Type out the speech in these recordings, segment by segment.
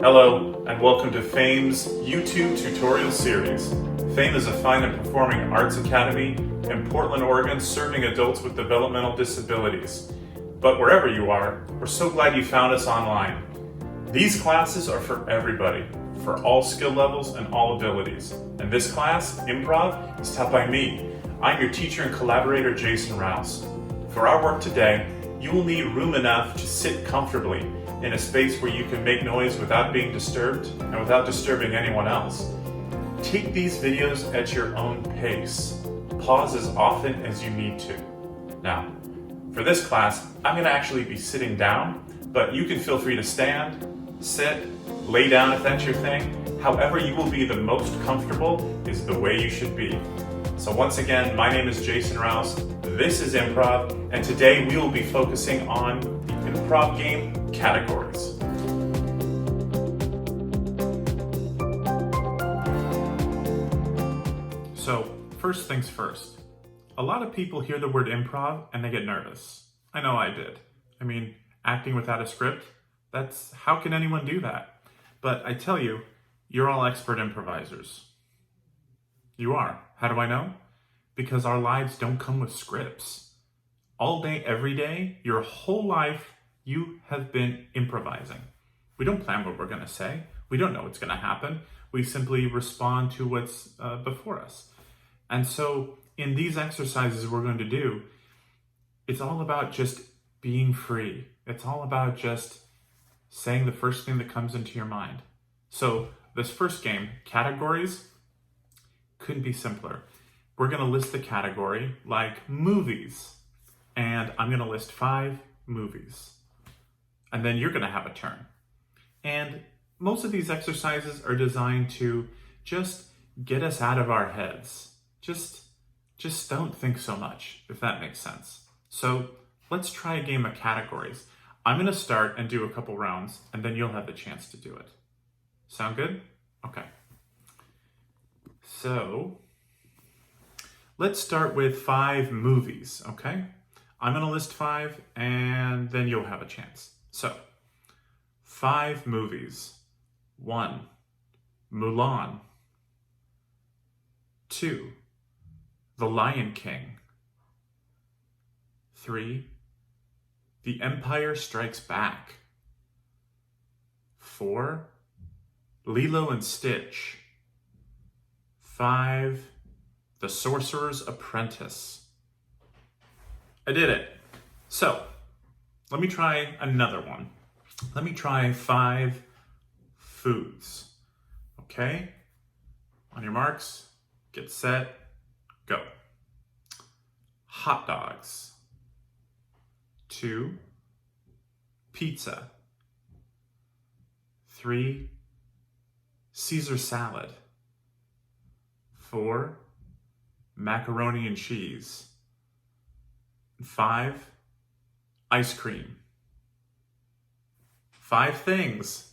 Hello, and welcome to PHAME's YouTube tutorial series. PHAME is a fine and performing arts academy in Portland, Oregon, serving adults with developmental disabilities. But wherever you are, we're so glad you found us online. These classes are for everybody, for all skill levels and all abilities. And this class, Improv, is taught by me. I'm your teacher and collaborator, Jason Rouse. For our work today, you will need room enough to sit comfortably in a space where you can make noise without being disturbed and without disturbing anyone else. Take these videos at your own pace. Pause as often as you need to. Now, for this class, I'm going to actually be sitting down, but you can feel free to stand, sit, lay down if that's your thing. However you will be the most comfortable is the way you should be. So once again, my name is Jason Rouse, this is Improv, and today we will be focusing on the improv game categories. So, first things first. A lot of people hear the word improv and they get nervous. I know I did. I mean, acting without a script, how can anyone do that? But I tell you, you're all expert improvisers. You are. How do I know? Because our lives don't come with scripts. All day, every day, your whole life, you have been improvising. We don't plan what we're going to say. We don't know what's going to happen. We simply respond to what's before us. And so in these exercises we're going to do, it's all about just being free. It's all about just saying the first thing that comes into your mind. So this first game, categories, couldn't be simpler. We're going to list the category like movies, and I'm going to list 5 movies. And then you're going to have a turn. And most of these exercises are designed to just get us out of our heads. Just don't think so much, if that makes sense. So let's try a game of categories. I'm going to start and do a couple rounds, and then you'll have the chance to do it. Sound good? Okay. So let's start with 5 movies, okay? I'm going to list 5, and then you'll have a chance. So, 5 movies. 1, MULAN. 2, The Lion King. 3, The Empire Strikes Back. 4, Lilo and Stitch. 5, The Sorcerer's Apprentice. I did it. So, let me try another one. Let me try 5 foods. Okay? On your marks, get set, go. Hot dogs. 2, pizza. 3, Caesar salad. 4, macaroni and cheese. 5, ice cream. 5 things.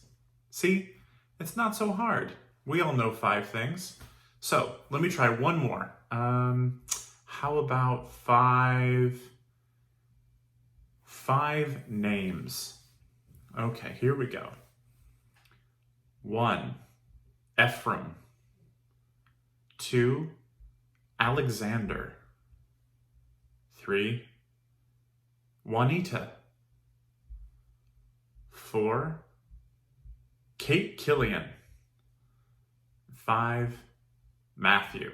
See, it's not so hard. We all know 5 things. So let me try one more. How about 5 names? Okay, here we go. 1, EPHRAM. 2, Alexander. 3, Juanita. 4, KILIAN. 5, Matthew.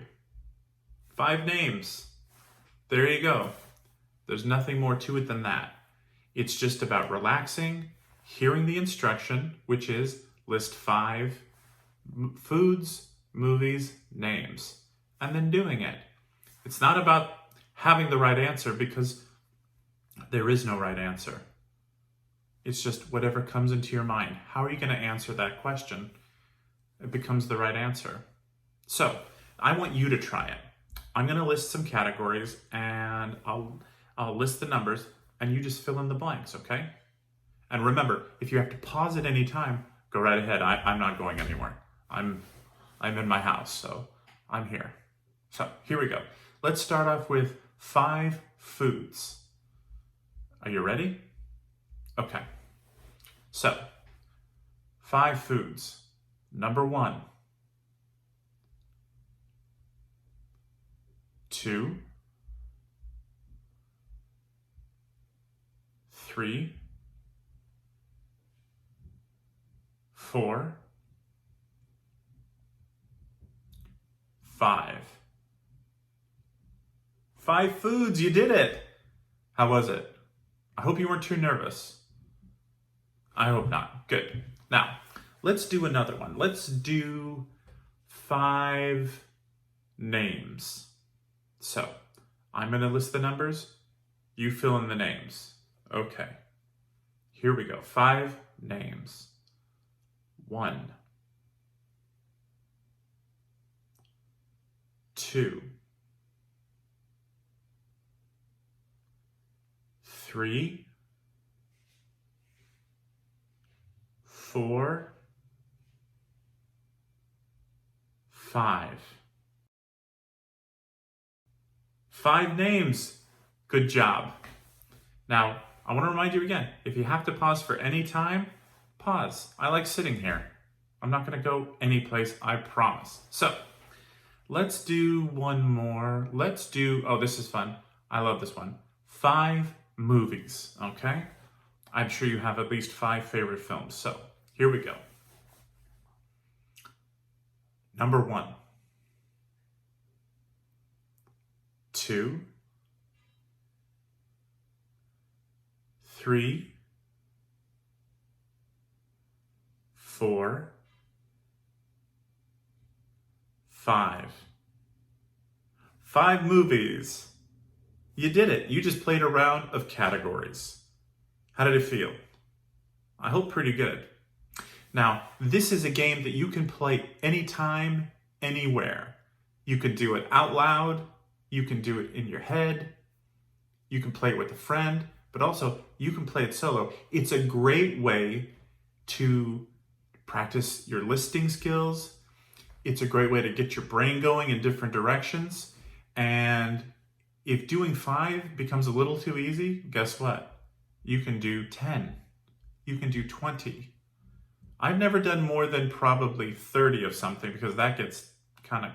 5 names. There you go. There's nothing more to it than that. It's just about relaxing, hearing the instruction, which is list 5 foods, movies, names, and then doing it. It's not about having the right answer because there is no right answer. It's just whatever comes into your mind. How are you going to answer that question? It becomes the right answer. So I want you to try it. I'm going to list some categories and I'll list the numbers and you just fill in the blanks, okay? And remember, if you have to pause at any time, go right ahead. I'm not going anywhere. I'm in my house, so I'm here. So here we go. Let's start off with 5 foods. Are you ready? Okay. So 5 foods. Number 1. 2. 3. 4. 5. 5 foods, you did it! How was it? I hope you weren't too nervous. I hope not. Good. Now, let's do another one. Let's do 5 names. So, I'm going to list the numbers. You fill in the names. Okay. Here we go. 5 names. 1. 2. 3. 4. 5. 5 names. Good job. Now, I want to remind you again, if you have to pause for any time, pause. I like sitting here. I'm not going to go anyplace, I promise. So, let's do one more. Let's do, oh, this is fun. I love this one. 5 movies, okay? I'm sure you have at least 5 favorite films. So, here we go. Number 1. 2. 3. 4. 5. 5 movies. You did it. You just played a round of categories. How did it feel? I hope pretty good. Now, this is a game that you can play anytime, anywhere. You can do it out loud. You can do it in your head. You can play it with a friend, but also you can play it solo. It's a great way to practice your listing skills. It's a great way to get your brain going in different directions. And if doing 5 becomes a little too easy, guess what? You can do 10. You can do 20. I've never done more than probably 30 of something because that gets kind of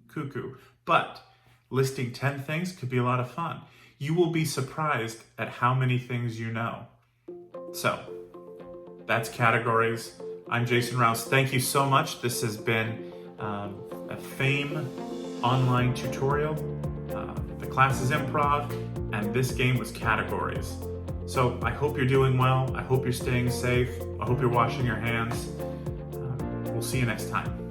cuckoo. But listing 10 things could be a lot of fun. You will be surprised at how many things you know. So, that's categories. I'm Jason Rouse. Thank you so much. This has been a PHAME online tutorial. The class is improv, and this game was categories. So I hope you're doing well. I hope you're staying safe. I hope you're washing your hands. We'll see you next time.